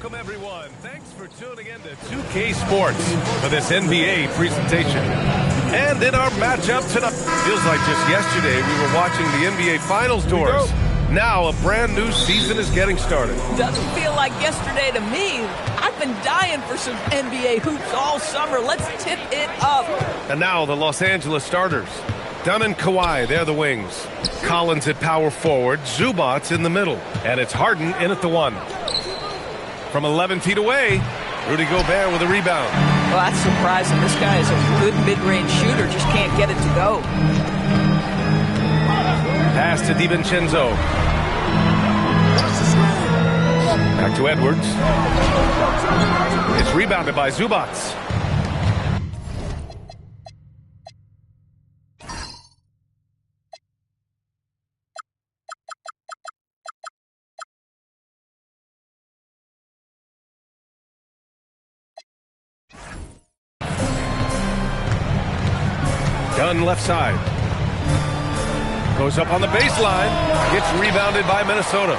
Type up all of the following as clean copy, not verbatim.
Welcome, everyone. Thanks for tuning in to 2K Sports for this NBA presentation. And in our matchup tonight, feels like just yesterday we were watching the NBA Finals doors. Now a brand new season is getting started. Doesn't feel like yesterday to me. I've been dying for some NBA hoops all summer. Let's tip it up. And now the Los Angeles starters. Dunn and Kawhi, they're the wings. Collins at power forward, Zubac's in the middle. And it's Harden in at the one. From 11 feet away, Rudy Gobert with a rebound. Well, that's surprising. This guy is a good mid-range shooter, just can't get it to go. Pass to DiVincenzo. Back to Edwards. It's rebounded by Zubac. Dunn left side. Goes up on the baseline. Gets rebounded by Minnesota.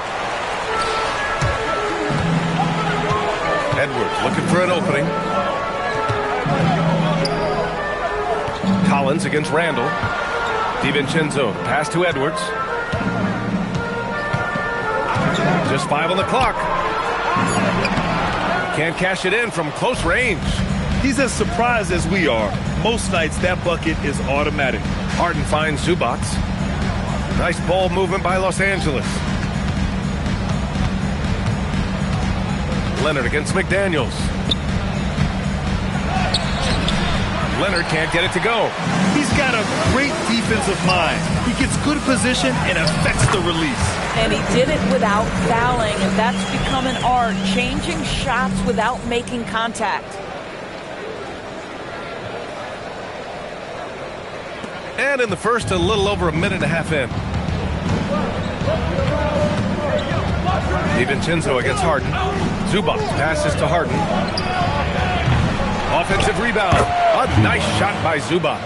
Edwards looking for an opening. Collins against Randall. DiVincenzo. Pass to Edwards. Just 5 on the clock. Can't cash it in from close range. He's as surprised as we are. Most nights, that bucket is automatic. Harden finds Zubac. Nice ball movement by Los Angeles. Leonard against McDaniels. Leonard can't get it to go. He's got a great defensive mind. He gets good position and affects the release. And he did it without fouling, and that's become an art, changing shots without making contact. And in the first, a little over a minute and a half in. DiVincenzo against Harden. Zubac passes to Harden. Offensive rebound. A nice shot by Zubac.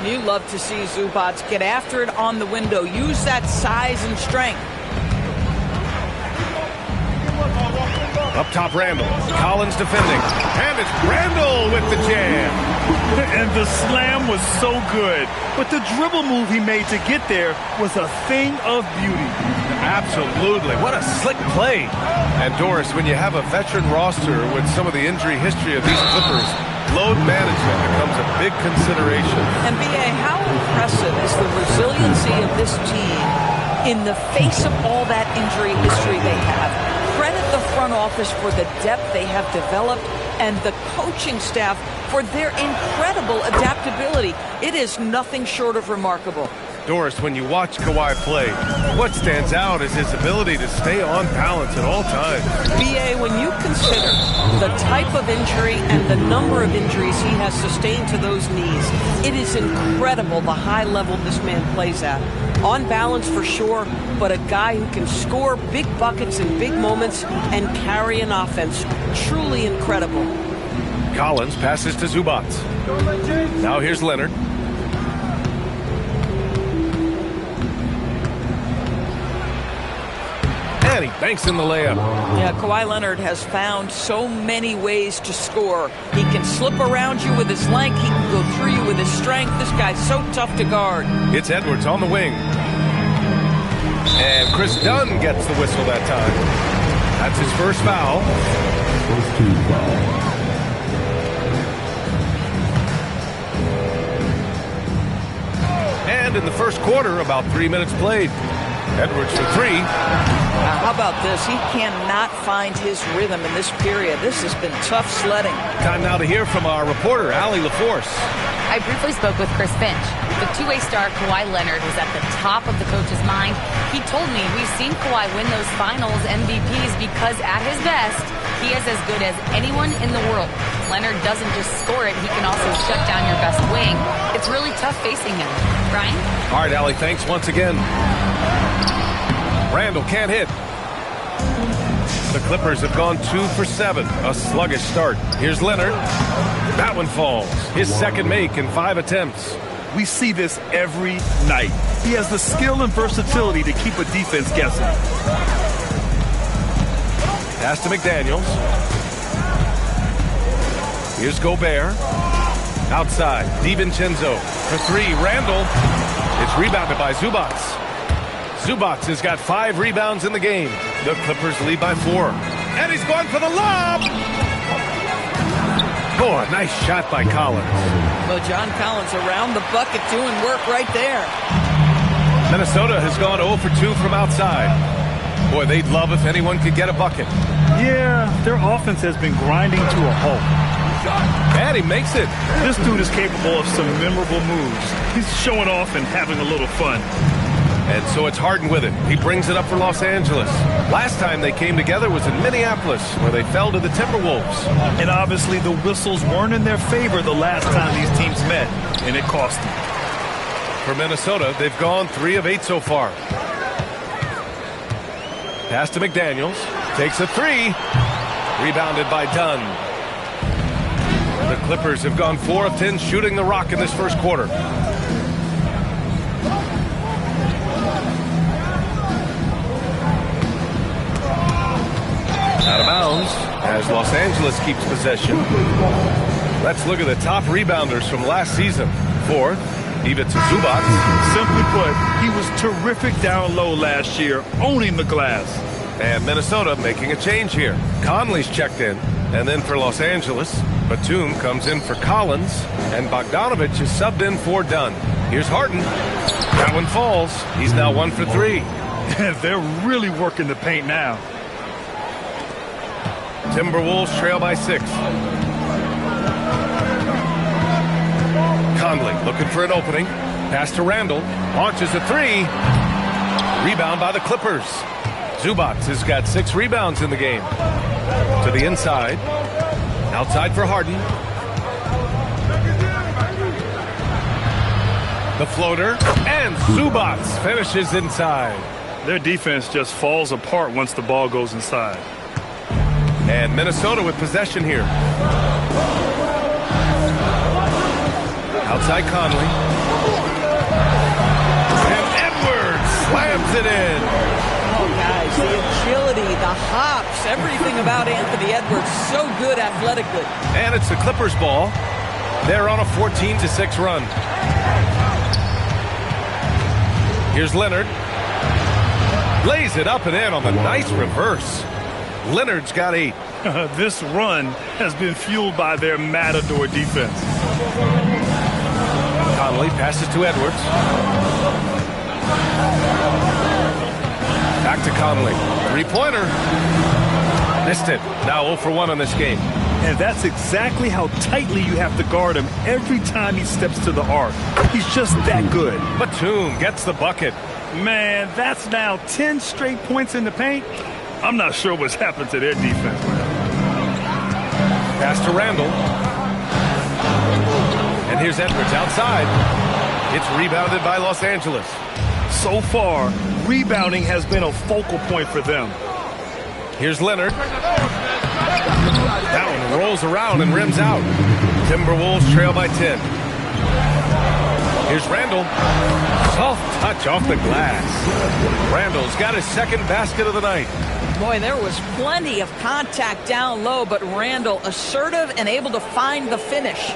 You love to see Zubac get after it on the window. Use that size and strength. Up top, Randall. Collins defending. And it's Randall with the jam. And the slam was so good. But the dribble move he made to get there was a thing of beauty. Absolutely. What a slick play. And Doris, when you have a veteran roster with some of the injury history of these Clippers, load management becomes a big consideration. NBA, how impressive is the resiliency of this team in the face of all that injury history they have? Credit the front office for the depth they have developed and the coaching staff for their incredible adaptability. It is nothing short of remarkable. Doris, when you watch Kawhi play, what stands out is his ability to stay on balance at all times. BA, when you consider the type of injury and the number of injuries he has sustained to those knees, it is incredible the high level this man plays at. On balance for sure, but a guy who can score big buckets in big moments and carry an offense. Truly incredible. Collins passes to Zubac. Now here's Leonard. And he banks in the layup. Yeah, Kawhi Leonard has found so many ways to score. He can slip around you with his length. He can go through you with his strength. This guy's so tough to guard. It's Edwards on the wing. And Chris Dunn gets the whistle that time. That's his first foul. First team foul. And in the first quarter, about 3 minutes played. Edwards for three. How about this? He cannot find his rhythm in this period. This has been tough sledding. Time now to hear from our reporter, Allie LaForce. I briefly spoke with Chris Finch. The two-way star Kawhi Leonard was at the top of the coach's mind. He told me we've seen Kawhi win those finals MVPs because at his best, he is as good as anyone in the world. Leonard doesn't just score it, he can also shut down your best wing. It's really tough facing him. Brian? All right, Allie, thanks once again. Randall can't hit. The Clippers have gone 2 for 7. A sluggish start. Here's Leonard. That one falls. His second make in 5 attempts. We see this every night. He has the skill and versatility to keep a defense guessing. Pass to McDaniels. Here's Gobert. Outside, DiVincenzo for three. Randall. It's rebounded by Zubac. Zubac has got 5 rebounds in the game. The Clippers lead by 4. And he's going for the lob. Oh, a nice shot by Collins. Well, John Collins around the bucket doing work right there. Minnesota has gone 0 for 2 from outside. Boy, they'd love if anyone could get a bucket. Yeah, their offense has been grinding to a halt. And he makes it. This dude is capable of some memorable moves. He's showing off and having a little fun. And so it's Harden with it. He brings it up for Los Angeles. Last time they came together was in Minneapolis, where they fell to the Timberwolves. And obviously the whistles weren't in their favor the last time these teams met, and it cost them. For Minnesota, they've gone 3 of 8 so far. Pass to McDaniels. Takes a 3. Rebounded by Dunn. The Clippers have gone 4 of 10 shooting the rock in this first quarter. Out of bounds as Los Angeles keeps possession. Let's look at the top rebounders from last season. 4th, Ivica Zubac. Simply put, he was terrific down low last year, owning the glass. And Minnesota making a change here. Conley's checked in. And then for Los Angeles, Batum comes in for Collins. And Bogdanovich is subbed in for Dunn. Here's Harden. That one falls. He's now 1 for 3. They're really working the paint now. Timberwolves trail by 6. Conley looking for an opening. Pass to Randall. Launches a 3. Rebound by the Clippers. Zubac has got 6 rebounds in the game. To the inside. Outside for Harden. The floater. And Zubac finishes inside. Their defense just falls apart once the ball goes inside. And Minnesota with possession here. Outside Conley. And Edwards slams it in. Oh, guys, the agility, the hops, everything about Anthony Edwards, so good athletically. And it's the Clippers' ball. They're on a 14-6 run. Here's Leonard. Lays it up and in on the nice reverse. Leonard's got 8. This run has been fueled by their matador defense. Conley passes to Edwards. Back to Conley. 3-pointer. Missed it. Now 0 for 1 on this game. And that's exactly how tightly you have to guard him every time he steps to the arc. He's just that good. Batum gets the bucket. Man, that's now 10 straight points in the paint. I'm not sure what's happened to their defense. Pass to Randall. And here's Edwards outside. It's rebounded by Los Angeles. So far, rebounding has been a focal point for them. Here's Leonard. That one rolls around and rims out. Timberwolves trail by 10. Here's Randall. Soft touch off the glass. Randall's got his second basket of the night. Boy, there was plenty of contact down low, but Randall assertive and able to find the finish.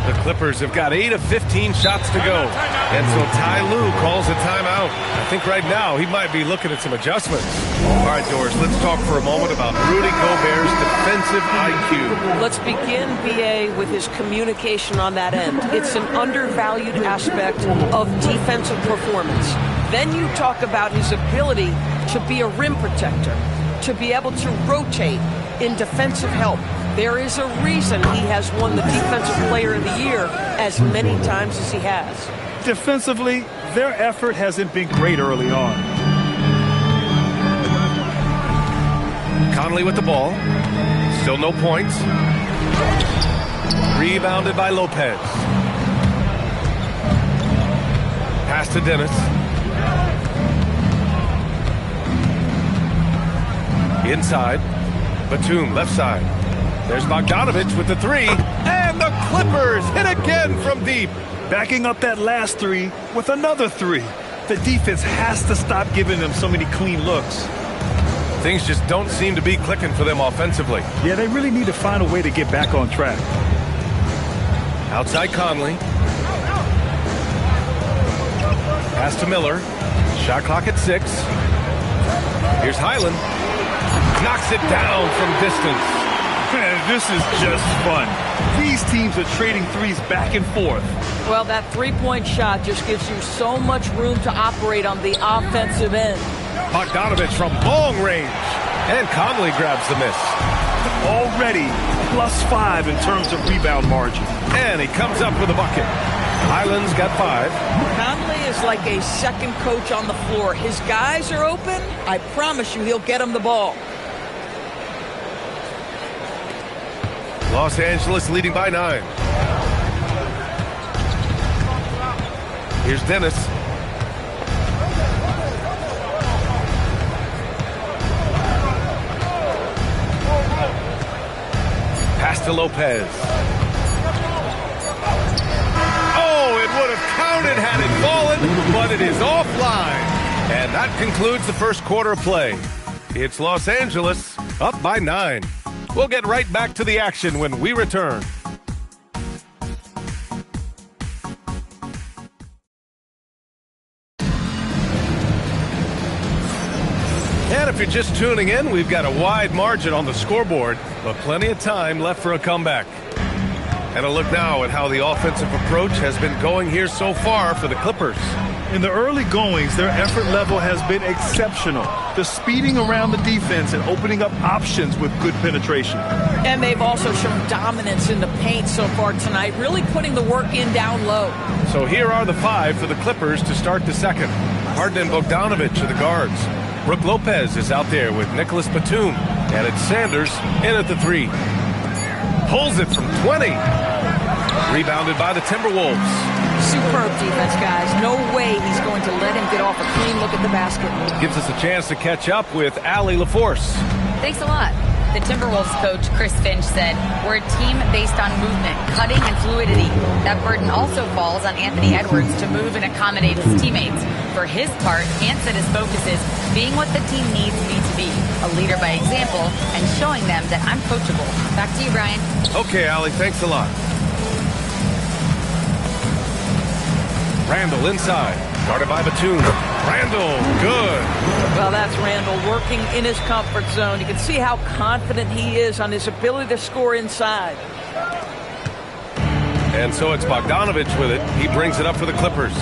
The Clippers have got 8 of 15 shots to go. And so Ty Lue calls a timeout. I think right now he might be looking at some adjustments. All right, Doris, let's talk for a moment about Rudy Gobert's defensive IQ. Let's begin, BA, with his communication on that end. It's an undervalued aspect of defensive performance. Then you talk about his ability to be a rim protector, to be able to rotate in defensive help. There is a reason he has won the Defensive Player of the Year as many times as he has. Defensively, their effort hasn't been great early on. Conley with the ball. Still no points. Rebounded by Lopez. Pass to Dennis. Inside. Batum, left side. There's Bogdanovich with the 3. And the Clippers hit again from deep. Backing up that last 3 with another 3. The defense has to stop giving them so many clean looks. Things just don't seem to be clicking for them offensively. Yeah, they really need to find a way to get back on track. Outside Conley. Pass to Miller. Shot clock at 6. Here's Highland. Knocks it down from distance. Man, this is just fun. These teams are trading threes back and forth. Well, that three-point shot just gives you so much room to operate on the offensive end. Bogdanovich from long range. And Conley grabs the miss. Already +5 in terms of rebound margin. And he comes up with a bucket. Highland's got 5. Conley is like a second coach on the floor. His guys are open. I promise you he'll get them the ball. Los Angeles leading by 9. Here's Dennis. Pass to Lopez. Oh, it would have counted had it fallen, but it is offline. And that concludes the first quarter of play. It's Los Angeles up by 9. We'll get right back to the action when we return. And if you're just tuning in, we've got a wide margin on the scoreboard, but plenty of time left for a comeback. And a look now at how the offensive approach has been going here so far for the Clippers. In the early goings, their effort level has been exceptional. The speeding around the defense and opening up options with good penetration. And they've also shown dominance in the paint so far tonight, really putting the work in down low. So here are the 5 for the Clippers to start the second. Harden and Bogdanovich are the guards. Brook Lopez is out there with Nicholas Batum. And it's Sanders in at the 3. Pulls it from 20. Rebounded by the Timberwolves. Superb defense, guys. No way he's going to let him get off a clean look at the basket. Gives us a chance to catch up with Allie LaForce. Thanks a lot. The Timberwolves coach, Chris Finch, said, "We're a team based on movement, cutting, and fluidity. That burden also falls on Anthony Edwards to move and accommodate his teammates. For his part, Ant said his focus is being what the team needs me to be, a leader by example, and showing them that I'm coachable." Back to you, Brian. Okay, Allie, thanks a lot. Randall inside, guarded by Batum. Randall, good. Well, that's Randall working in his comfort zone. You can see how confident he is on his ability to score inside. And so it's Bogdanovich with it. He brings it up for the Clippers.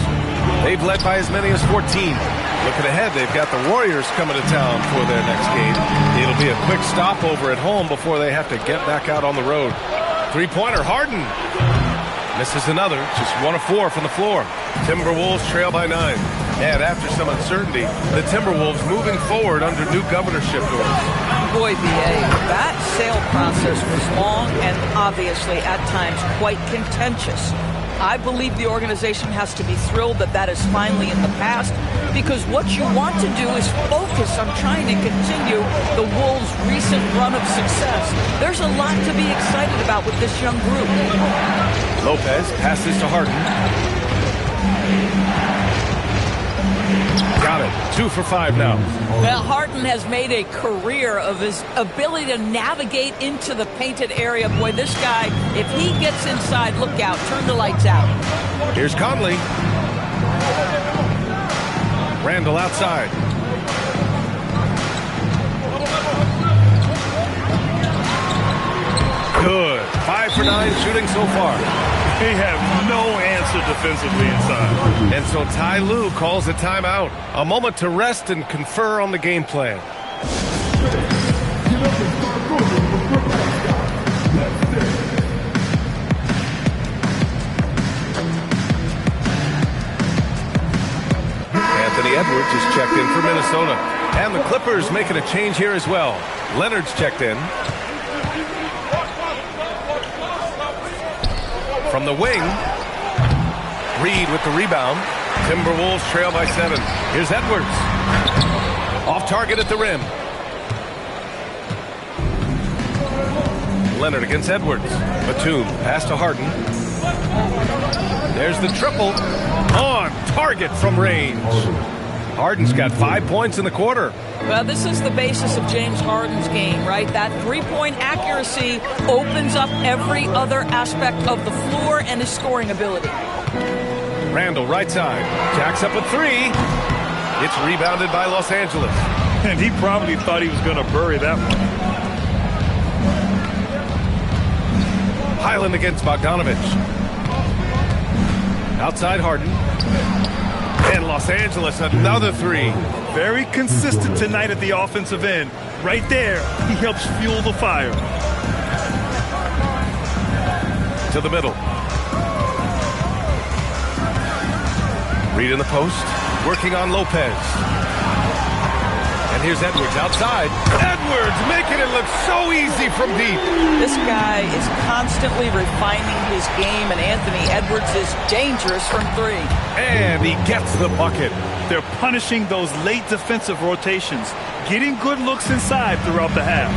They've led by as many as 14. Looking ahead, they've got the Warriors coming to town for their next game. It'll be a quick stopover at home before they have to get back out on the road. Three-pointer, Harden. Misses another, just 1 of 4 from the floor. Timberwolves trail by 9. And after some uncertainty, the Timberwolves moving forward under new governorship orders. Boy, B.A., that sale process was long and obviously at times quite contentious. I believe the organization has to be thrilled that that is finally in the past, because what you want to do is focus on trying to continue the Wolves' recent run of success. There's a lot to be excited about with this young group. Lopez passes to Harden. Got it. 2 for 5 now. Well, Harden has made a career of his ability to navigate into the painted area. Boy, this guy, if he gets inside, look out. Turn the lights out. Here's Conley. Randall outside. Good. 5 for 9 shooting so far. They have no answer defensively inside. And so Ty Lue calls a timeout. A moment to rest and confer on the game plan. Anthony Edwards is checked in for Minnesota. And the Clippers making a change here as well. Leonard's checked in. From the wing, Reed with the rebound. Timberwolves trail by 7. Here's Edwards. Off target at the rim. Leonard against Edwards. Batum, pass to Harden. There's the triple. On target from range. Harden's got 5 points in the quarter. Well, this is the basis of James Harden's game, right? That three-point accuracy opens up every other aspect of the floor and his scoring ability. Randall, right side. Jacks up a three. It's rebounded by Los Angeles. And he probably thought he was going to bury that one. Highland against Bogdanovich. Outside Harden. And Los Angeles, another three. Very consistent tonight at the offensive end. Right there, he helps fuel the fire. To the middle. Reed in the post. Working on Lopez. And here's Edwards outside. Edwards making it look so easy from deep. This guy is constantly refining his game, and Anthony Edwards is dangerous from three. And he gets the bucket. They're punishing those late defensive rotations, getting good looks inside throughout the half.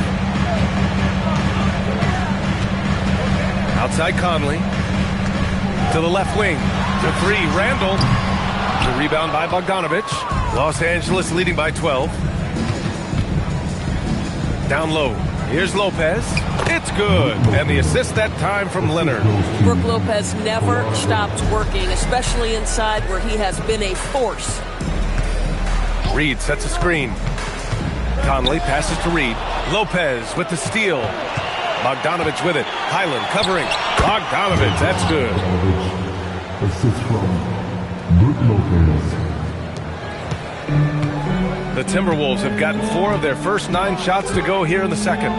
Outside Conley. To the left wing. To three, Randall. The rebound by Bogdanovich. Los Angeles leading by 12. Down low. Here's Lopez. It's good. And the assist that time from Leonard. Brook Lopez never stops working, especially inside where he has been a force. Reed sets a screen. Conley passes to Reed. Lopez with the steal. Bogdanovich with it. Highland covering. Bogdanovich, that's good. Assist from Brook Lopez. The Timberwolves have gotten 4 of their first 9 shots to go here in the second.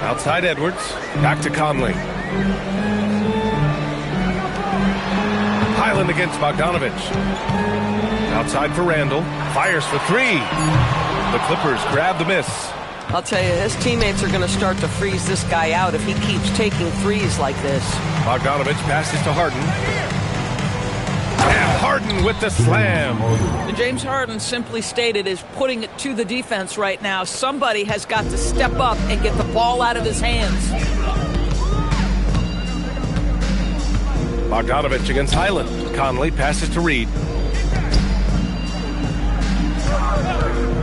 Outside Edwards. Back to Conley. Highland against Bogdanovich. Outside for Randall. Fires for 3. The Clippers grab the miss. I'll tell you, his teammates are going to start to freeze this guy out if he keeps taking threes like this. Bogdanovich passes to Harden. And Harden with the slam. James Harden, simply stated, is putting it to the defense right now. Somebody has got to step up and get the ball out of his hands. Bogdanovich against Highland. Conley passes to Reed.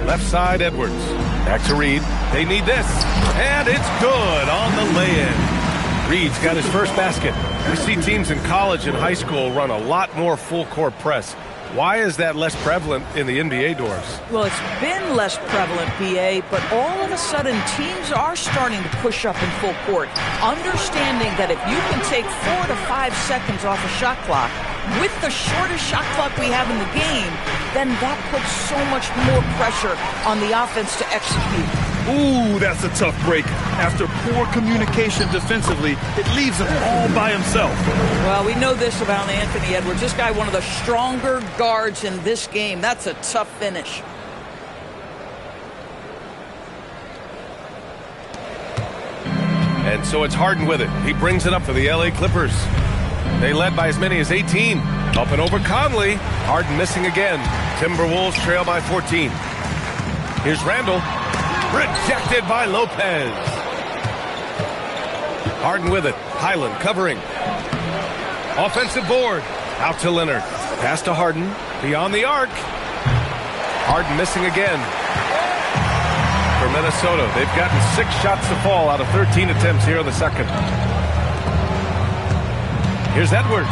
Left side, Edwards. Back to Reed. They need this. And it's good on the lay-in. Reed's got his first basket. We see teams in college and high school run a lot more full-court press. Why is that less prevalent in the NBA doors? Well, it's been less prevalent, BA, but all of a sudden teams are starting to push up in full court, understanding that if you can take 4 to 5 seconds off a shot clock, with the shortest shot clock we have in the game, then that puts so much more pressure on the offense to execute. Ooh, that's a tough break. After poor communication defensively, it leaves him all by himself. Well, we know this about Anthony Edwards. This guy, one of the stronger guards in this game. That's a tough finish. And so it's Harden with it. He brings it up for the LA Clippers. They led by as many as 18. Up and over Conley. Harden missing again. Timberwolves trail by 14. Here's Randall. Rejected by Lopez. Harden with it. Highland covering. Offensive board. Out to Leonard. Pass to Harden. Beyond the arc. Harden missing again. For Minnesota, they've gotten 6 shots to fall out of 13 attempts here in the second. Here's Edwards.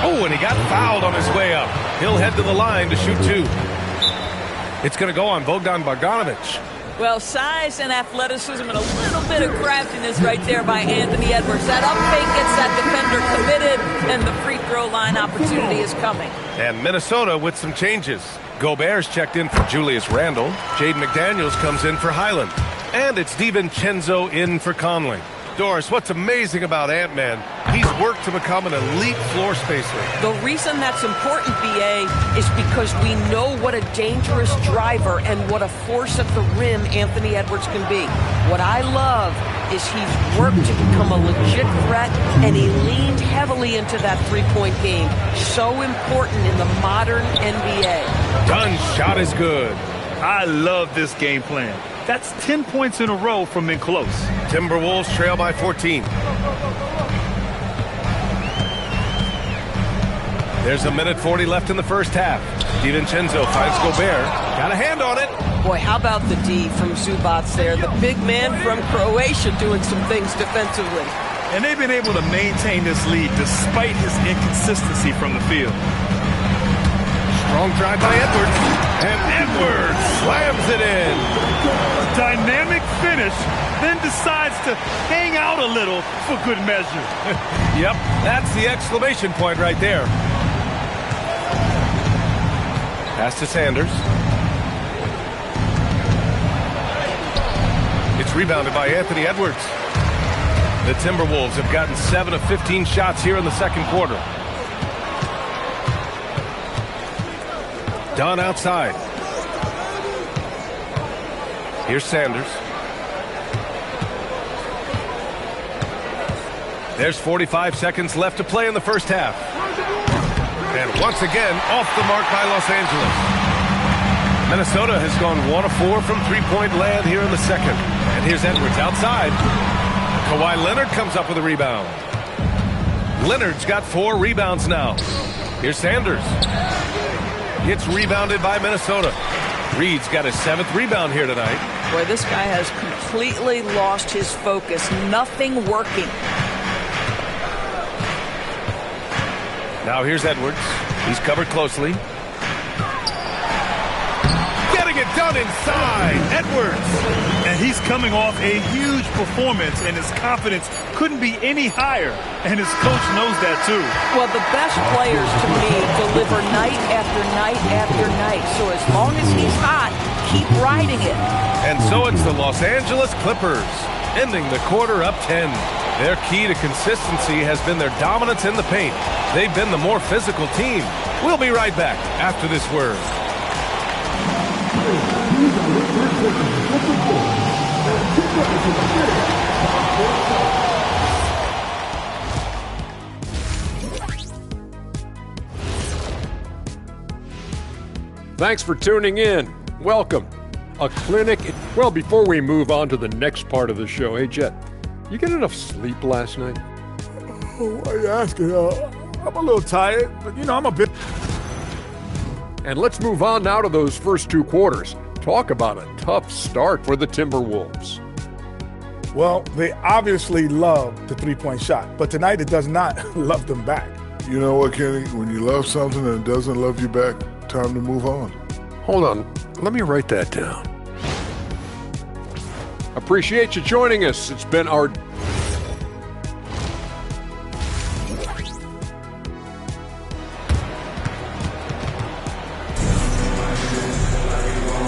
Oh, and he got fouled on his way up. He'll head to the line to shoot 2. It's going to go on Bogdanovich. Well, size and athleticism and a little bit of craftiness right there by Anthony Edwards. That up fake gets that defender committed, and the free throw line opportunity is coming. And Minnesota with some changes. Gobert's checked in for Julius Randle. Jaden McDaniels comes in for Highland. And it's DiVincenzo in for Conley. Doris, what's amazing about Ant-Man, he's worked to become an elite floor spacer. The reason that's important, BA, is because we know what a dangerous driver and what a force at the rim Anthony Edwards can be. What I love is he's worked to become a legit threat, and he leaned heavily into that three-point game. So important in the modern NBA. Dunn's shot is good. I love this game plan. That's 10 points in a row from in close. Timberwolves trail by 14. There's 1:40 left in the first half. DiVincenzo finds Gobert. Got a hand on it. Boy, how about the D from Zubac there? The big man from Croatia doing some things defensively. And they've been able to maintain this lead despite his inconsistency from the field. Strong drive by Edwards. And Edwards slams it in. A dynamic finish, then decides to hang out a little for good measure. Yep, that's the exclamation point right there. Pass to Sanders. It's rebounded by Anthony Edwards. The Timberwolves have gotten 7 of 15 shots here in the second quarter. Dunn outside. Here's Sanders. There's 45 seconds left to play in the first half. And once again, off the mark by Los Angeles. Minnesota has gone 1 of 4 from three-point land here in the second. And here's Edwards outside. Kawhi Leonard comes up with a rebound. Leonard's got 4 rebounds now. Here's Sanders. Gets rebounded by Minnesota. Reed's got his 7th rebound here tonight. Boy, this guy has completely lost his focus. Nothing working. Now here's Edwards. He's covered closely. Getting it done inside. Edwards. And he's coming off a huge performance, and his confidence couldn't be any higher. And his coach knows that, too. Well, the best players, to me, deliver night after night after night. So as long as he's hot, keep riding it. And so it's the Los Angeles Clippers, ending the quarter up 10. Their key to consistency has been their dominance in the paint. They've been the more physical team. We'll be right back after this word. Thanks for tuning in. Welcome. A clinic. Well, before we move on to the next part of the show, hey, Jet, you get enough sleep last night? Oh, why are you asking? I'm a little tired, but, I'm a bit... And let's move on now to those first 2 quarters. Talk about a tough start for the Timberwolves. Well, they obviously love the three-point shot, but tonight it does not love them back. You know what, Kenny? When you love something and it doesn't love you back, time to move on. Hold on. Let me write that down. Appreciate you joining us. It's been our...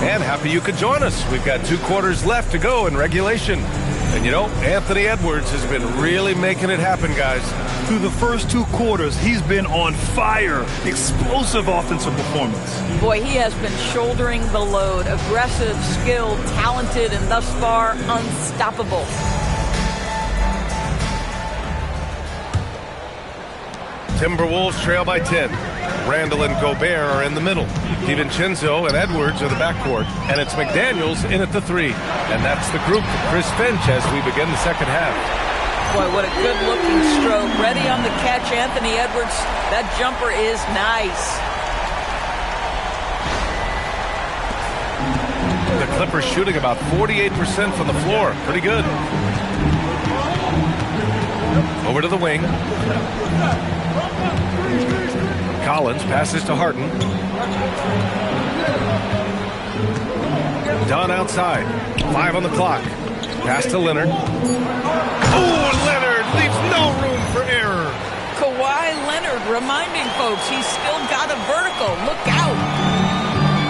And happy you could join us. We've got 2 quarters left to go in regulation. And Anthony Edwards has been really making it happen, guys. Through the first 2 quarters, he's been on fire. Explosive offensive performance. Boy, he has been shouldering the load. Aggressive, skilled, talented, and thus far, unstoppable. Timberwolves trail by 10. Randall and Gobert are in the middle. DiVincenzo and Edwards are the backcourt. And it's McDaniels in at the 3. And that's the group for Chris Finch as we begin the second half. Boy, what a good-looking stroke. Ready on the catch, Anthony Edwards. That jumper is nice. The Clippers shooting about 48% from the floor. Pretty good. Over to the wing. Collins passes to Harden. Dunn outside. 5 on the clock. Pass to Leonard. Oh, Leonard leaves no room for error. Kawhi Leonard reminding folks he's still got a vertical. Look out.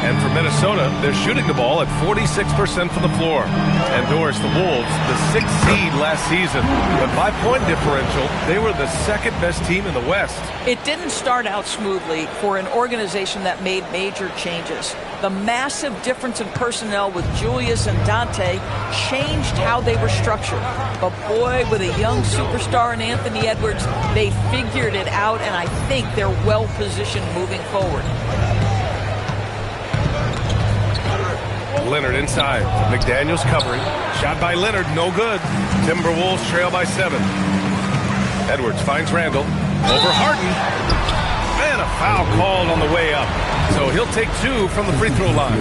And for Minnesota, they're shooting the ball at 46% from the floor. And Doris, the Wolves, the 6th seed last season. But by point differential, they were the 2nd best team in the West. It didn't start out smoothly for an organization that made major changes. The massive difference in personnel with Julius and Dante changed how they were structured. But boy, with a young superstar in Anthony Edwards, they figured it out, and I think they're well positioned moving forward. Leonard inside. McDaniels covering. Shot by Leonard, no good. Timberwolves trail by 7. Edwards finds Randall. Over Harden. And a foul called on the way up. So he'll take 2 from the free throw line.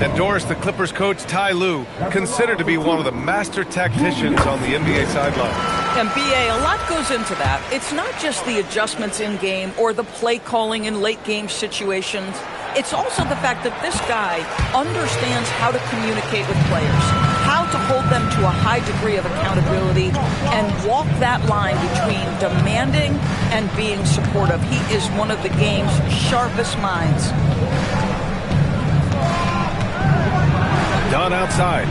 And Doris, the Clippers coach, Ty Lue, considered to be one of the master tacticians on the NBA sideline. And BA, a lot goes into that. It's not just the adjustments in game or the play calling in late game situations. It's also the fact that this guy understands how to communicate with players, how to hold them to a high degree of accountability, and walk that line between demanding and being supportive. He is one of the game's sharpest minds. Dunn outside.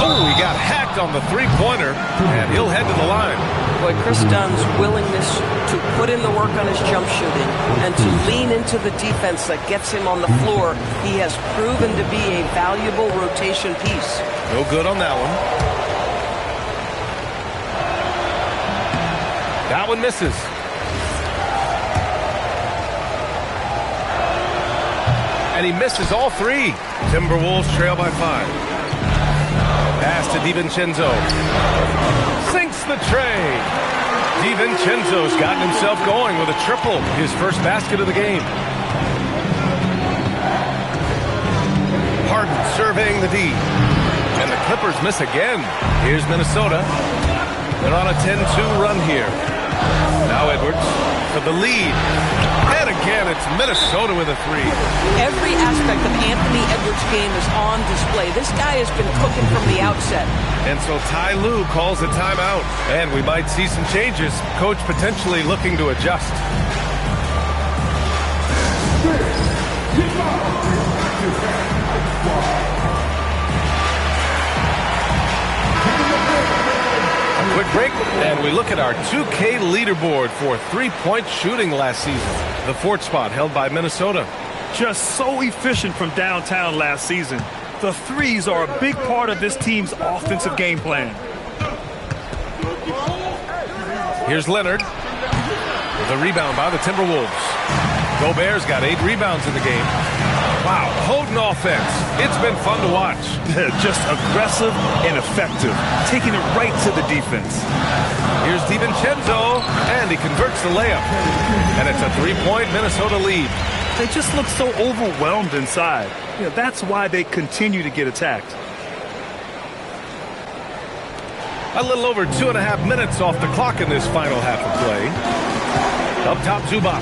Oh, he got hacked on the three-pointer, and he'll head to the line. Boy, Chris Dunn's willingness to put in the work on his jump shooting and to lean into the defense that gets him on the floor, he has proven to be a valuable rotation piece. No good on that one. That one misses. And he misses all 3. Timberwolves trail by 5. Pass to DiVincenzo. Sinks the tray. DiVincenzo's gotten himself going with a triple. His first basket of the game. Harden surveying the D. And the Clippers miss again. Here's Minnesota. They're on a 10-2 run here. Now Edwards for the lead. And again, it's Minnesota with a 3. Every aspect of Anthony Edwards' game is on display. This guy has been cooking from the outset. And so Ty Lue calls a timeout. And we might see some changes. Coach potentially looking to adjust. A quick break, and we look at our 2K leaderboard for three-point shooting last season. The 4th spot held by Minnesota. Just so efficient from downtown last season. The threes are a big part of this team's offensive game plan. Here's Leonard. The rebound by the Timberwolves. Gobert's got 8 rebounds in the game. Wow, potent offense. It's been fun to watch. Just aggressive and effective, taking it right to the defense. Here's DiVincenzo, and he converts the layup. And it's a 3-point Minnesota lead. They just look so overwhelmed inside. That's why they continue to get attacked. A little over 2.5 minutes off the clock in this final half of play. Up top, Zubac.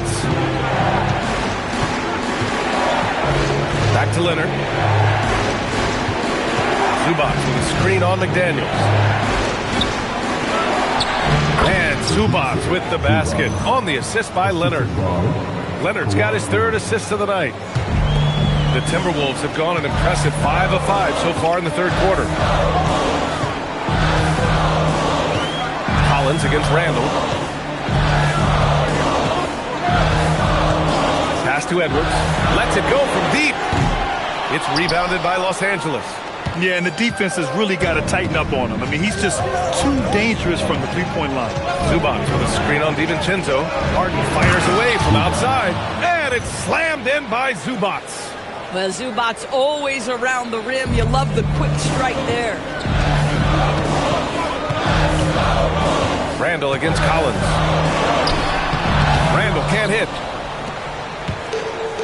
Back to Leonard. Zubac with a screen on McDaniels. And Zubac with the basket on the assist by Leonard. Leonard's got his 3rd assist of the night. The Timberwolves have gone an impressive 5 of 5 so far in the 3rd quarter. Collins against Randall. Pass to Edwards. Lets it go from deep. It's rebounded by Los Angeles. Yeah, and the defense has really got to tighten up on him. I mean, he's just too dangerous from the three-point line. Zubac with a screen on DiVincenzo. Harden fires away from outside. And it's slammed in by Zubac. Well, Zubac's always around the rim. You love the quick strike there. Randall against Collins. Randall can't hit.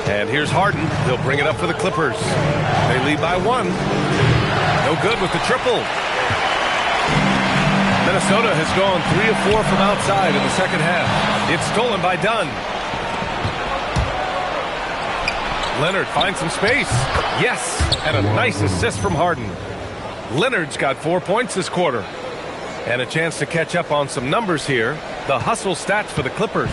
And here's Harden. He'll bring it up for the Clippers. They lead by 1. No good with the triple. Minnesota has gone 3 of 4 from outside in the second half. It's stolen by Dunn. Leonard finds some space. Yes, and a nice assist from Harden. Leonard's got 4 points this quarter. And a chance to catch up on some numbers here. The hustle stats for the Clippers.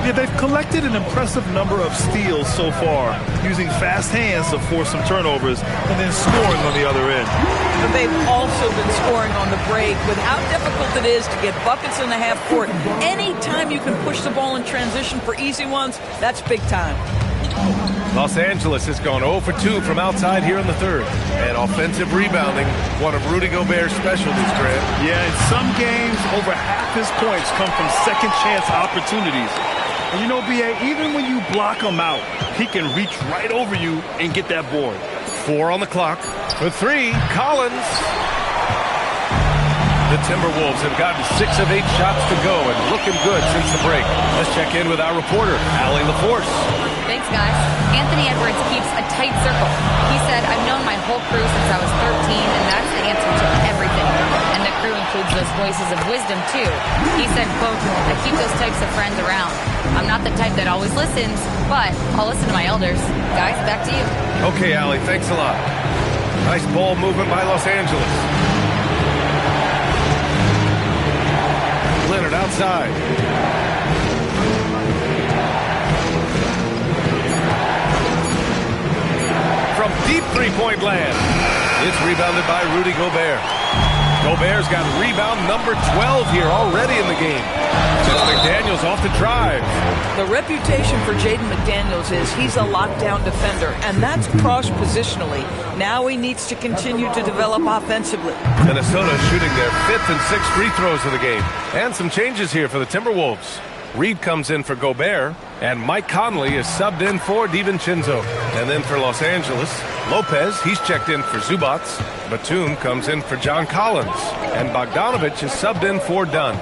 Yeah, they've collected an impressive number of steals so far, using fast hands to force some turnovers and then scoring on the other end. But they've also been scoring on the break with how difficult it is to get buckets in the half court. Anytime you can push the ball in transition for easy ones, that's big time. Los Angeles has gone 0 for 2 from outside here in the 3rd. And offensive rebounding, one of Rudy Gobert's specialties, Grant. Yeah, in some games, over half his points come from second chance opportunities. And you know, B.A., even when you block him out, he can reach right over you and get that board. 4 on the clock. For 3, Collins. The Timberwolves have gotten 6 of 8 shots to go and looking good since the break. Let's check in with our reporter, Allie LaForce. Thanks, guys. Anthony Edwards keeps a tight circle. He said, I've known my whole crew since I was 13, and that's the answer to everything. And the crew includes those voices of wisdom, too. He said, quote, I keep those types of friends around. I'm not the type that always listens, but I'll listen to my elders. Guys, back to you. Okay, Allie, thanks a lot. Nice ball movement by Los Angeles. Leonard outside. From deep three-point land. It's rebounded by Rudy Gobert. Gobert's got rebound number 12 here already in the game. Since McDaniels off the drive. The reputation for Jaden McDaniels is he's a lockdown defender, and that's cross-positionally. Now he needs to continue to develop offensively. Minnesota shooting their 5th and 6th free throws of the game. And some changes here for the Timberwolves. Reed comes in for Gobert, and Mike Conley is subbed in for DiVincenzo. And then for Los Angeles, Lopez, he's checked in for Zubac. Batum comes in for John Collins, and Bogdanovich is subbed in for Dunn.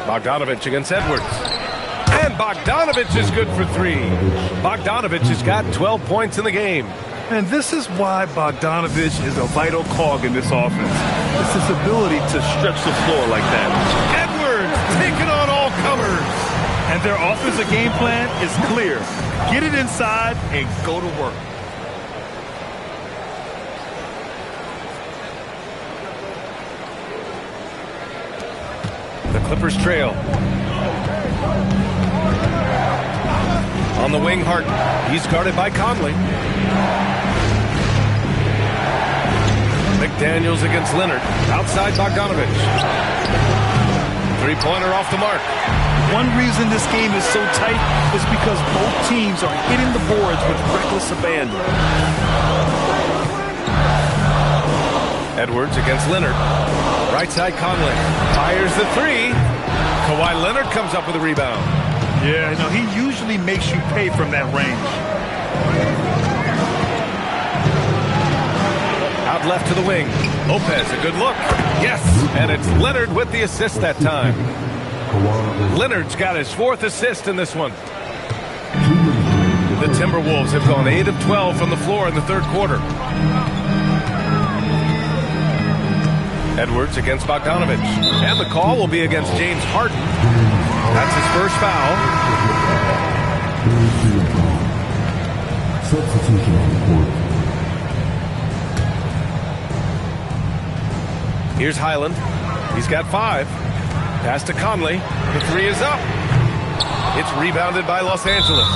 Bogdanovich against Edwards. And Bogdanovich is good for 3. Bogdanovich has got 12 points in the game. And this is why Bogdanovich is a vital cog in this offense. It's his ability to stretch the floor like that. Edwards taking on all comers. And their offensive game plan is clear. Get it inside and go to work. The Clippers trail. On the wing, Harden. He's guarded by Conley. McDaniels against Leonard. Outside Bogdanovich. Three-pointer off the mark. One reason this game is so tight is because both teams are hitting the boards with reckless abandon. Edwards against Leonard. Right side Conley. Fires the 3. Kawhi Leonard comes up with a rebound. Yeah, no, he usually makes you pay from that range. Out left to the wing. Lopez, a good look. Yes, and it's Leonard with the assist that time. Leonard's got his 4th assist in this one. The Timberwolves have gone 8 of 12 from the floor in the 3rd quarter. Edwards against Bogdanovich. And the call will be against James Harden. That's his first foul. Substitution on the court. Here's Highland. He's got 5. Pass to Conley. The 3 is up. It's rebounded by Los Angeles.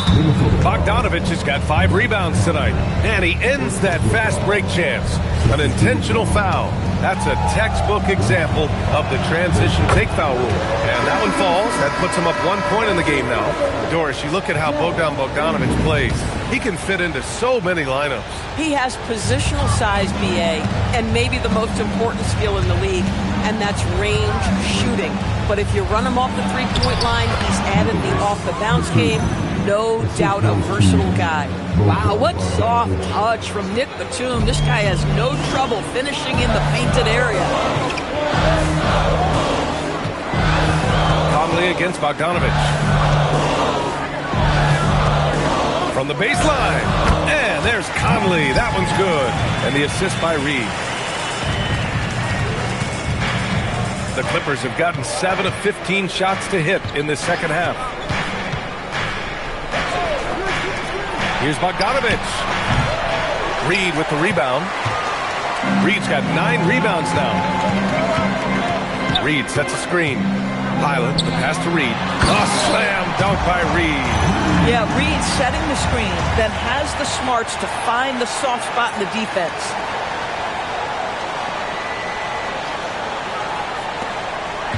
Bogdanovich has got 5 rebounds tonight. And he ends that fast break chance. An intentional foul. That's a textbook example of the transition take foul rule. And that one falls. That puts him up 1 point in the game now. Doris, you look at how Bogdanovich plays. He can fit into so many lineups. He has positional size, BA, and maybe the most important skill in the league, and that's range shooting. But if you run him off the three-point line, he's added the off-the-bounce game. No doubt a versatile guy. Wow, what soft touch from Nick Batum. This guy has no trouble finishing in the painted area. Conley against Bogdanovich. From the baseline. And there's Conley. That one's good. And the assist by Reed. The Clippers have gotten 7 of 15 shots to hit in this second half. Here's Bogdanovich. Reed with the rebound. Reed's got 9 rebounds now. Reed sets a screen. Highland, the pass to Reed. A slam dunk by Reed. Yeah, Reed setting the screen, then has the smarts to find the soft spot in the defense.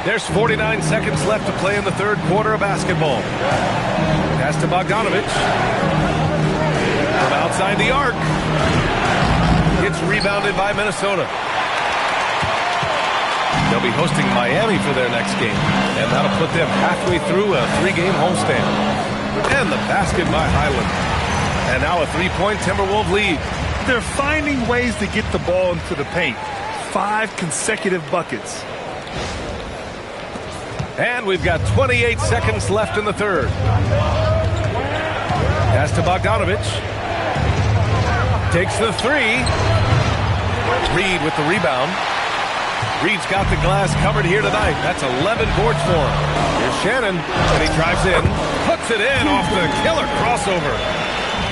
There's 49 seconds left to play in the 3rd quarter of basketball. Pass to Bogdanovich. From outside the arc. It's rebounded by Minnesota. They'll be hosting Miami for their next game, and that'll put them halfway through a 3-game homestand. And the basket by Highland. And now a 3-point Timberwolves lead. They're finding ways to get the ball into the paint. 5 consecutive buckets. And we've got 28 seconds left in the third. Pass to Bogdanovich. Takes the 3. Reed with the rebound. Reed's got the glass covered here tonight. That's 11 boards for him. Here's Shannon, and he drives in. Puts it in off the killer crossover.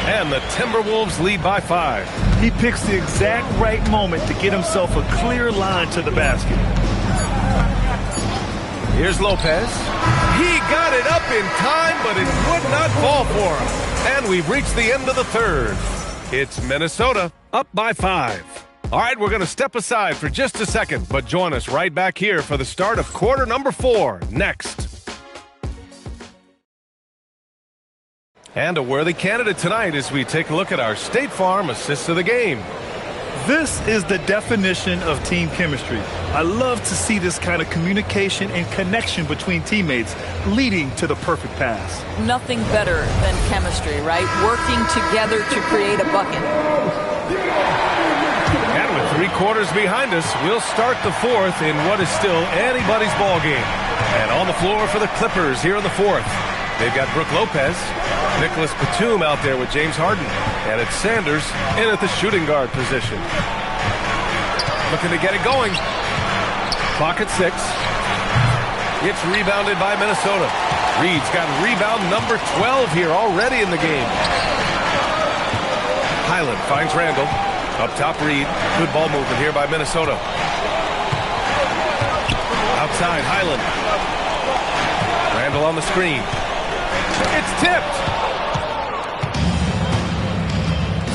And the Timberwolves lead by 5. He picks the exact right moment to get himself a clear line to the basket. Here's Lopez. He got it up in time, but it would not fall for him. And we've reached the end of the third. It's Minnesota up by 5. All right, we're going to step aside for just a second, but join us right back here for the start of quarter number 4 next. And a worthy candidate tonight as we take a look at our State Farm assist of the game. This is the definition of team chemistry. I love to see this kind of communication and connection between teammates leading to the perfect pass. Nothing better than chemistry, right? Working together to create a bucket. And with 3 quarters behind us, we'll start the 4th in what is still anybody's ball game. And on the floor for the Clippers here in the 4th. They've got Brook Lopez, Nicholas Batum out there with James Harden, and it's Sanders in at the shooting guard position. Looking to get it going. Clock at 6. It's rebounded by Minnesota. Reed's got rebound number 12 here already in the game. Highland finds Randall. Up top, Reed. Good ball movement here by Minnesota. Outside, Highland. Randall on the screen. It's tipped.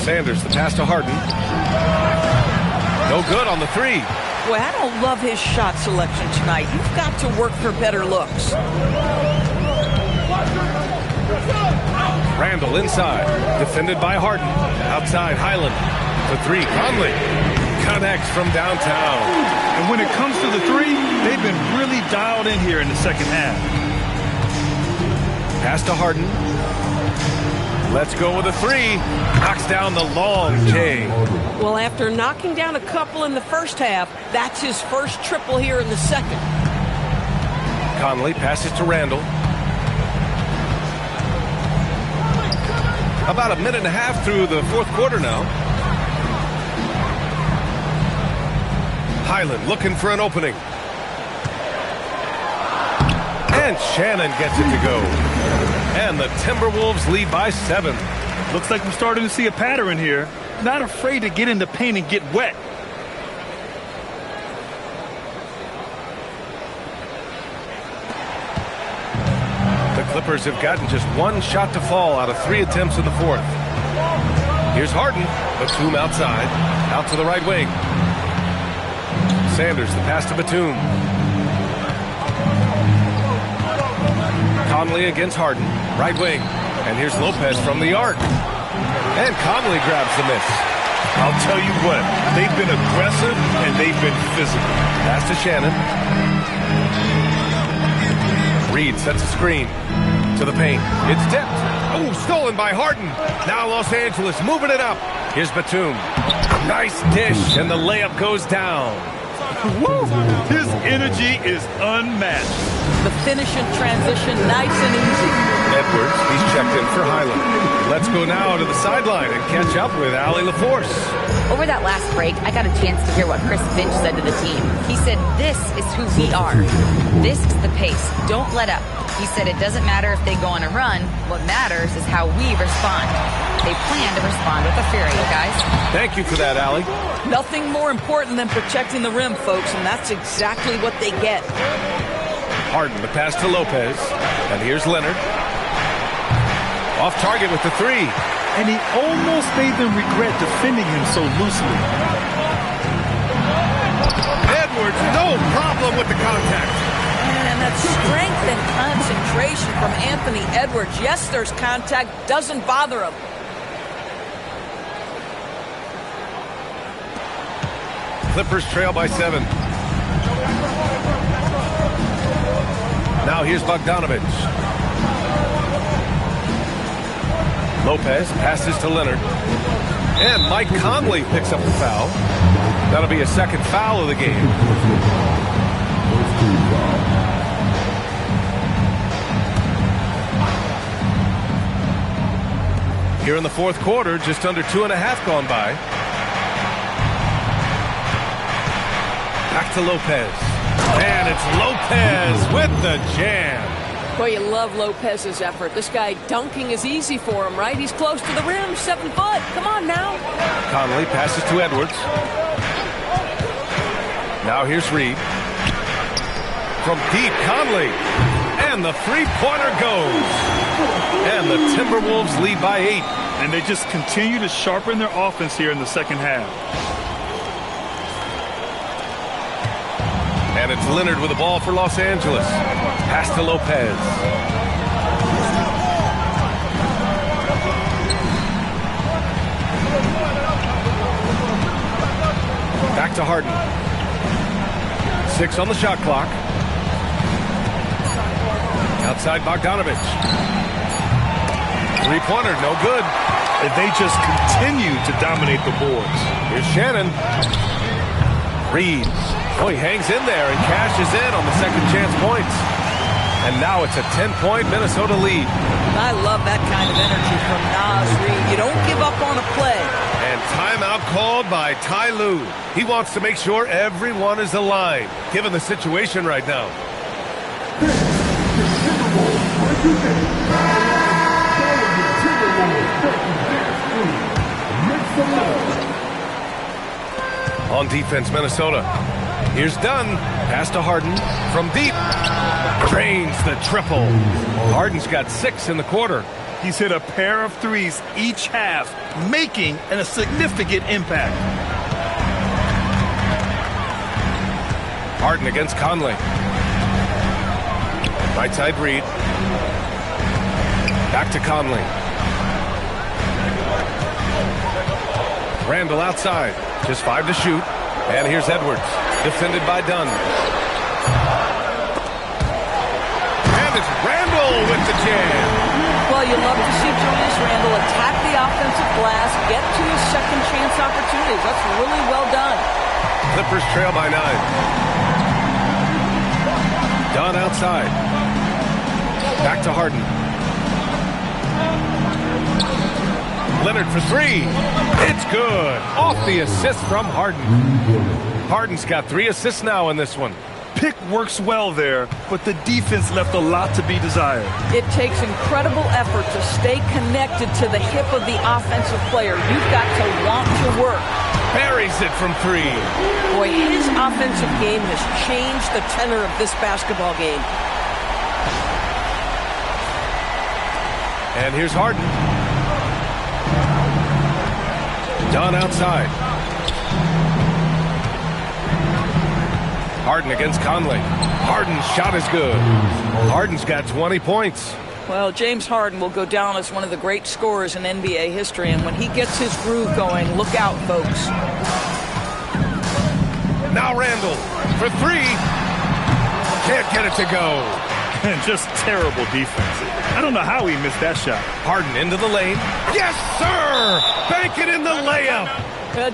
Sanders, the pass to Harden. No good on the 3. Boy, I don't love his shot selection tonight. You've got to work for better looks. Randall inside. Defended by Harden. Outside, Highland. The 3, Conley. Connects from downtown. And when it comes to the 3, they've been really dialed in here in the second half. Pass to Harden. Let's go with a 3. Knocks down the long J. Well, after knocking down a couple in the first half, that's his first triple here in the second. Conley passes to Randall. About a minute and a half through the 4th quarter now. Highland looking for an opening. And Shannon gets it to go. And the Timberwolves lead by 7. Looks like we're starting to see a pattern here. Not afraid to get in the paint and get wet. The Clippers have gotten just 1 shot to fall out of 3 attempts in the 4th. Here's Harden. Batum outside. Out to the right wing. Sanders, the pass to Batum. Conley against Harden. Right wing. And here's Lopez from the arc. And Conley grabs the miss. I'll tell you what, they've been aggressive and they've been physical. Pass to Shannon. Reed sets a screen to the paint. It's tipped. Oh, stolen by Harden. Now Los Angeles moving it up. Here's Batum. Nice dish, and the layup goes down. Woo! His energy is unmatched. The finish in transition, nice and easy. Edwards, he's checked in for Highland. Let's go now to the sideline and catch up with Allie LaForce. Over that last break, I got a chance to hear what Chris Finch said to the team. He said, "This is who we are. This is the pace. Don't let up." He said it doesn't matter if they go on a run. What matters is how we respond. They plan to respond with a fury, guys. Thank you for that, Allie. Nothing more important than protecting the rim, folks, and that's exactly what they get. Harden, the pass to Lopez. And here's Leonard. Off target with the 3. And he almost made them regret defending him so loosely. Edwards, no problem with the contact. And that strength and concentration from Anthony Edwards. Yes, there's contact. Doesn't bother him. Clippers trail by 7. Now here's Bogdanovich. Lopez passes to Leonard. And Mike Conley picks up the foul. That'll be a second foul of the game. Here in the fourth quarter, just under 2.5 gone by. Back to Lopez. And it's Lopez with the jam. Boy, you love Lopez's effort. This guy dunking is easy for him, right? He's close to the rim, 7 foot. Come on now. Conley passes to Edwards. Now here's Reed. From deep, Conley. And the three-pointer goes. And the Timberwolves lead by 8. And they just continue to sharpen their offense here in the second half. And it's Leonard with the ball for Los Angeles. Pass to Lopez. Back to Harden. 6 on the shot clock. Outside Bogdanovich. Three-pointer, no good. And they just continue to dominate the boards. Here's Shannon. Reed. Oh, he hangs in there and cashes in on the second chance points. And now it's a 10-point Minnesota lead. I love that kind of energy from Naz Reid. You don't give up on a play. And timeout called by Ty Lue. He wants to make sure everyone is aligned, given the situation right now. On defense, Minnesota. Here's Dunn. Pass to Harden. From deep. Drains the triple. Harden's got 6 in the quarter. He's hit a pair of threes each half, making a significant impact. Harden against Conley. Right side Reed. Back to Conley. Randall outside. Just 5 to shoot. And here's Edwards. Defended by Dunn. And it's Randall with the jam. Well, you love to see Julius Randle attack the offensive glass, get to his second chance opportunities. That's really well done. Clippers trail by 9. Dunn outside. Back to Harden. Leonard for 3. It's good. Off the assist from Harden. Harden's got 3 assists now in this one. Pick works well there, but the defense left a lot to be desired. It takes incredible effort to stay connected to the hip of the offensive player. You've got to want to work. Buries it from 3. Boy, his offensive game has changed the tenor of this basketball game. And here's Harden. Dunn outside. Harden against Conley. Harden's shot is good. Harden's got 20 points. Well, James Harden will go down as one of the great scorers in NBA history, and when he gets his groove going, look out, folks. Now Randall for 3. Can't get it to go. And just terrible defense. I don't know how he missed that shot. Harden into the lane. Yes, sir! Bank it in the layup.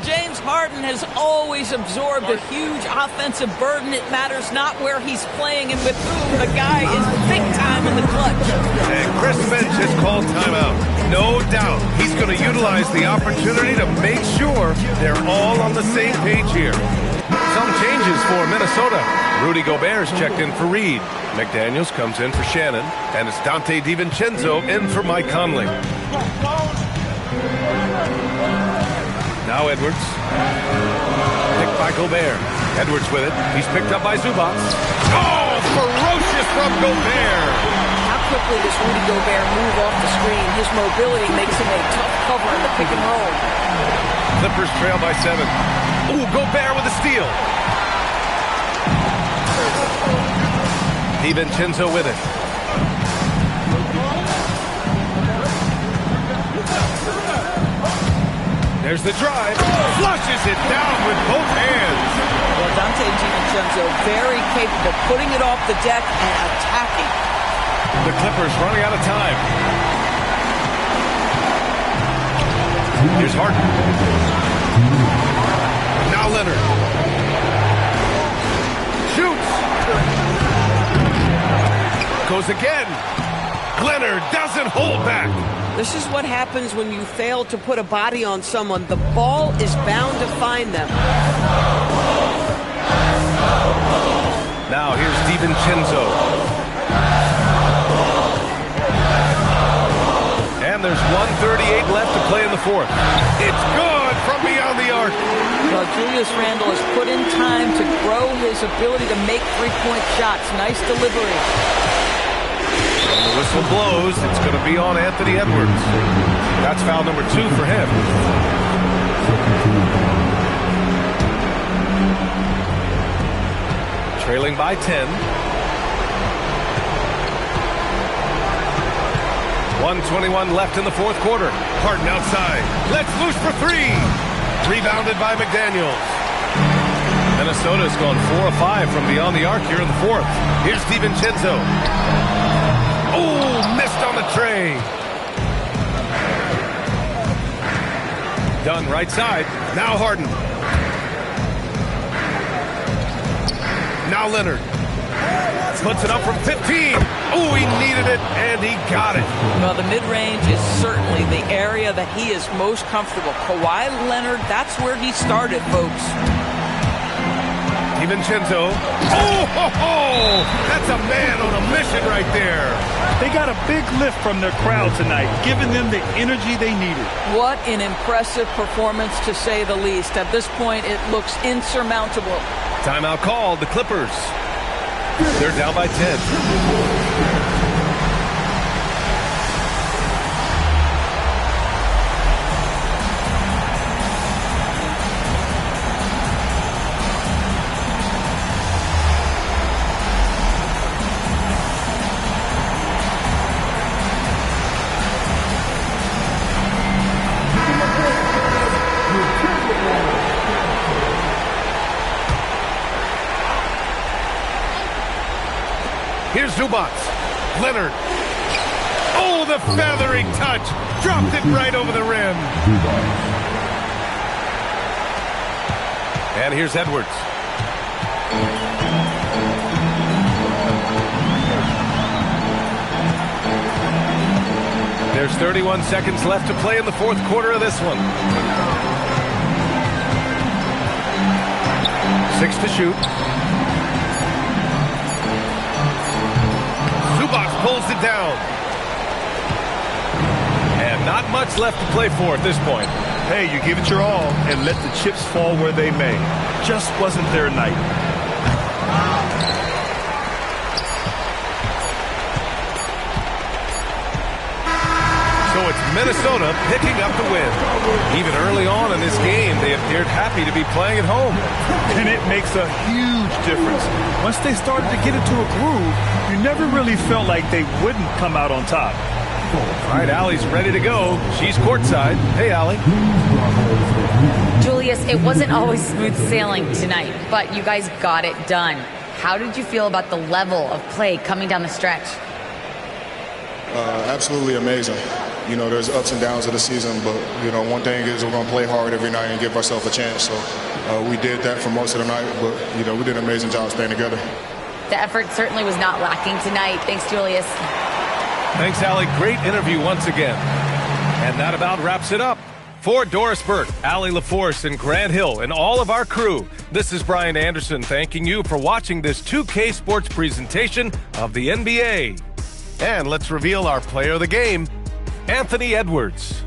James Harden has always absorbed a huge offensive burden. It matters not where he's playing and with whom. The guy is big time in the clutch. And Chris Finch has called timeout. No doubt he's going to utilize the opportunity to make sure they're all on the same page here. Some changes for Minnesota. Rudy Gobert's checked in for Reed. McDaniels comes in for Shannon. And it's Dante DiVincenzo in for Mike Conley. Now Edwards. Picked by Gobert. Edwards with it. He's picked up by Zubac. Oh, ferocious from Gobert. How quickly does Rudy Gobert move off the screen? His mobility makes him a tough cover in the pick and roll. Clippers trail by 7. Ooh, Gobert with a steal. DiVincenzo with it. There's the drive. Flushes it down with both hands. Well, Dante DiVincenzo very capable, putting it off the deck and attacking. The Clippers running out of time. Here's Harden. Now Leonard. Shoots. Goes again. Leonard doesn't hold back. This is what happens when you fail to put a body on someone. The ball is bound to find them. Now here's DiVincenzo. And there's 1:38 left to play in the fourth. It's good from beyond the arc. Well, Julius Randle has put in time to grow his ability to make three-point shots. Nice delivery. When the whistle blows, it's going to be on Anthony Edwards. That's foul number 2 for him. Trailing by 10. 1:21 left in the fourth quarter. Harden outside. Let's loose for 3. Rebounded by McDaniels. Minnesota's gone 4 of 5 from beyond the arc here in the fourth. Here's DiVincenzo. Oh, missed on the tray. Done right side. Now Harden. Now Leonard. Puts it up from 15. Oh, he needed it, and he got it. Well, the mid-range is certainly the area that he is most comfortable. Kawhi Leonard, that's where he started, folks. DiVincenzo. Oh, ho, ho! That's a man on a mission right there. They got a big lift from their crowd tonight, giving them the energy they needed. What an impressive performance, to say the least. At this point, it looks insurmountable. Timeout called. The Clippers. They're down by 10. Here's Zubac. Leonard. Oh, the feathering touch. Dropped it right over the rim. And here's Edwards. There's 31 seconds left to play in the fourth quarter of this one. 6 to shoot. Zubac pulls it down. And not much left to play for at this point. Hey, you give it your all and let the chips fall where they may. Just wasn't their night. So it's Minnesota picking up the win. Even early on in this game, they appeared happy to be playing at home. And it makes a huge difference. Once they started to get into a groove, you never really felt like they wouldn't come out on top. All right, Allie's ready to go. She's courtside. Hey, Allie. Julius, it wasn't always smooth sailing tonight, but you guys got it done. How did you feel about the level of play coming down the stretch? Absolutely amazing. You know, there's ups and downs of the season, but, you know, one thing is we're going to play hard every night and give ourselves a chance. So we did that for most of the night, but, you know, we did an amazing job staying together. The effort certainly was not lacking tonight. Thanks, Julius. Thanks, Allie. Great interview once again. And that about wraps it up. For Doris Burke, Allie LaForce, and Grant Hill, and all of our crew, this is Brian Anderson thanking you for watching this 2K Sports presentation of the NBA. And let's reveal our player of the game, Anthony Edwards.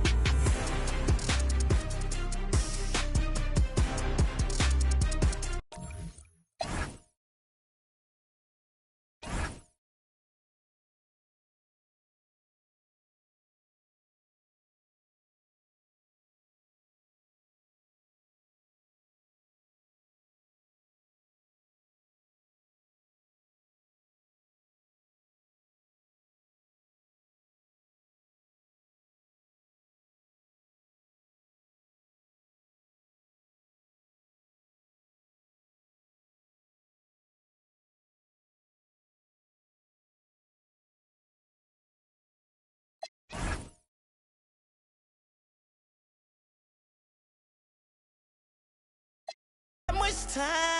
time.